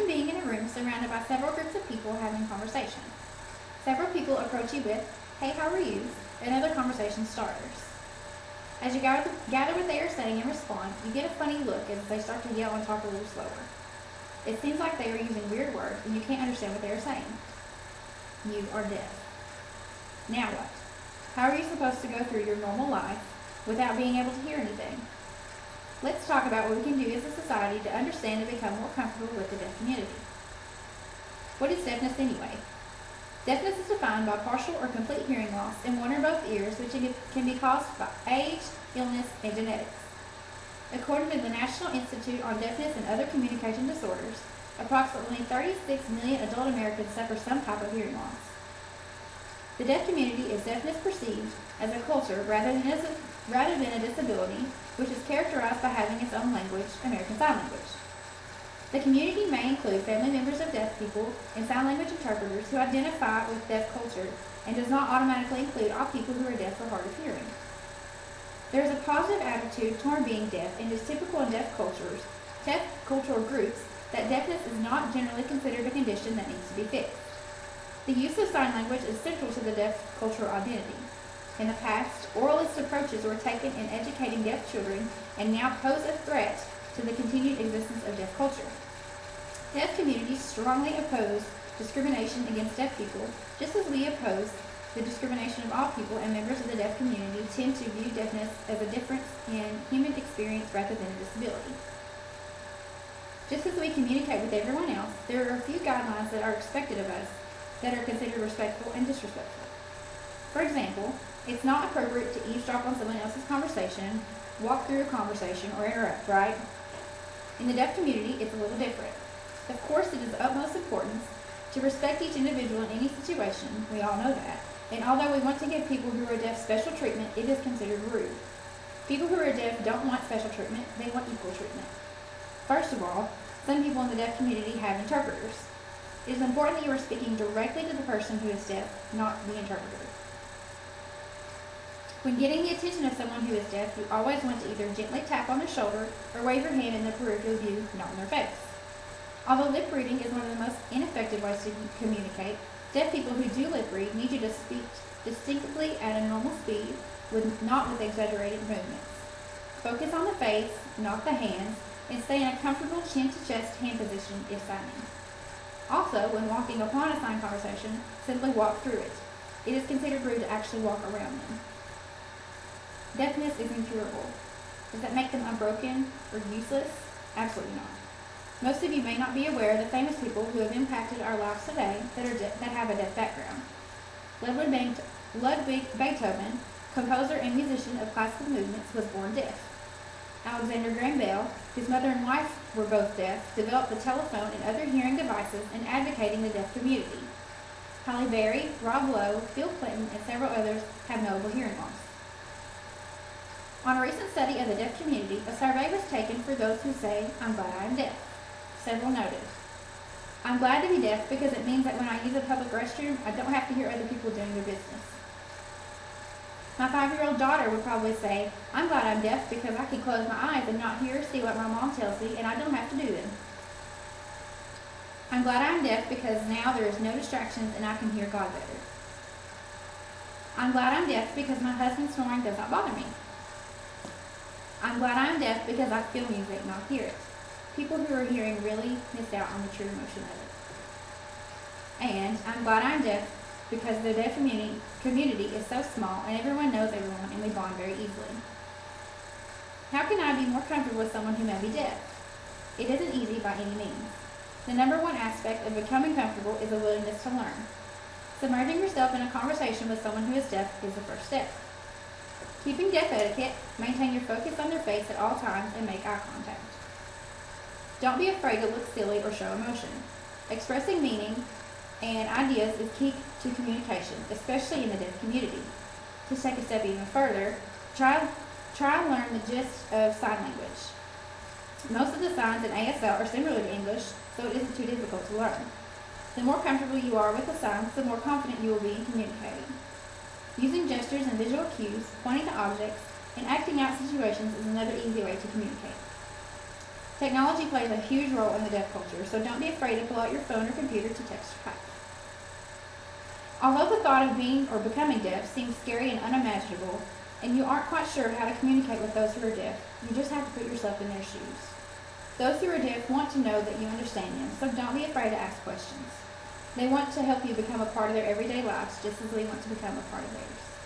Imagine being in a room surrounded by several groups of people having a conversation. Several people approach you with, "Hey, how are you?" and other conversation starters. As you gather what they are saying and respond, you get a funny look as they start to yell and talk a little slower. It seems like they are using weird words and you can't understand what they are saying. You are deaf. Now what? How are you supposed to go through your normal life without being able to hear anything? Let's talk about what we can do as a society to understand and become more comfortable with the deaf community. What is deafness anyway? Deafness is defined by partial or complete hearing loss in one or both ears, which can be caused by age, illness, and genetics. According to the National Institute on Deafness and Other Communication Disorders, approximately 36 million adult Americans suffer some type of hearing loss. The deaf community is deafness perceived as a culture rather than a disability, which is characterized by having its own language, American Sign Language. The community may include family members of deaf people and sign language interpreters who identify with deaf culture and does not automatically include all people who are deaf or hard of hearing. There is a positive attitude toward being deaf, and it is typical in deaf cultural groups that deafness is not generally considered a condition that needs to be fixed. The use of sign language is central to the deaf cultural identity. In the past, oralist approaches were taken in educating deaf children and now pose a threat to the continued existence of deaf culture. Deaf communities strongly oppose discrimination against deaf people, just as we oppose the discrimination of all people, and members of the deaf community tend to view deafness as a difference in human experience rather than a disability. Just as we communicate with everyone else, there are a few guidelines that are expected of us that are considered respectful and disrespectful. For example, it's not appropriate to eavesdrop on someone else's conversation, walk through a conversation, or interrupt, right? In the deaf community, it's a little different. Of course, it is of utmost importance to respect each individual in any situation. We all know that. And although we want to give people who are deaf special treatment, it is considered rude. People who are deaf don't want special treatment, they want equal treatment. First of all, some people in the deaf community have interpreters. It is important that you are speaking directly to the person who is deaf, not the interpreter. When getting the attention of someone who is deaf, you always want to either gently tap on their shoulder or wave your hand in their peripheral view, not in their face. Although lip reading is one of the most ineffective ways to communicate, deaf people who do lip read need you to speak distinctly at a normal speed, not with exaggerated movements. Focus on the face, not the hands, and stay in a comfortable chin-to-chest hand position if signing. Also, when walking upon a sign conversation, simply walk through it. It is considered rude to actually walk around them. Deafness is incurable. Does that make them unbroken or useless? Absolutely not. Most of you may not be aware of the famous people who have impacted our lives today that have a deaf background. Ludwig Beethoven, composer and musician of classical movements, was born deaf. Alexandria Graham Bell, whose mother and wife were both deaf, developed the telephone and other hearing devices in advocating the deaf community. Halle Berry, Rob Lowe, Bill Clinton, and several others have notable hearing loss. On a recent study of the deaf community, a survey was taken for those who say, "I'm glad I'm deaf." Several noted, "I'm glad to be deaf because it means that when I use a public restroom, I don't have to hear other people doing their business." My 5-year-old daughter would probably say, "I'm glad I'm deaf because I can close my eyes and not hear or see what my mom tells me, and I don't have to do them." "I'm glad I'm deaf because now there is no distractions and I can hear God better." "I'm glad I'm deaf because my husband's snoring does not bother me." "I'm glad I'm deaf because I feel music, not hear it." People who are hearing really miss out on the true emotion of it. And "I'm glad I'm deaf because the deaf community is so small and everyone knows everyone and we bond very easily." How can I be more comfortable with someone who may be deaf? It isn't easy by any means. The number one aspect of becoming comfortable is a willingness to learn. Submerging yourself in a conversation with someone who is deaf is the first step. Keeping deaf etiquette, maintain your focus on their face at all times and make eye contact. Don't be afraid to look silly or show emotion. Expressing meaning and ideas is key to communication, especially in the deaf community. To take a step even further, try and learn the gist of sign language. Most of the signs in ASL are similar to English, so it isn't too difficult to learn. The more comfortable you are with the signs, the more confident you will be in communicating. Using gestures and visual cues, pointing to objects, and acting out situations is another easy way to communicate. Technology plays a huge role in the deaf culture, so don't be afraid to pull out your phone or computer to text or type. Although the thought of being or becoming deaf seems scary and unimaginable, and you aren't quite sure how to communicate with those who are deaf, you just have to put yourself in their shoes. Those who are deaf want to know that you understand them, so don't be afraid to ask questions. They want to help you become a part of their everyday lives just as we want to become a part of theirs.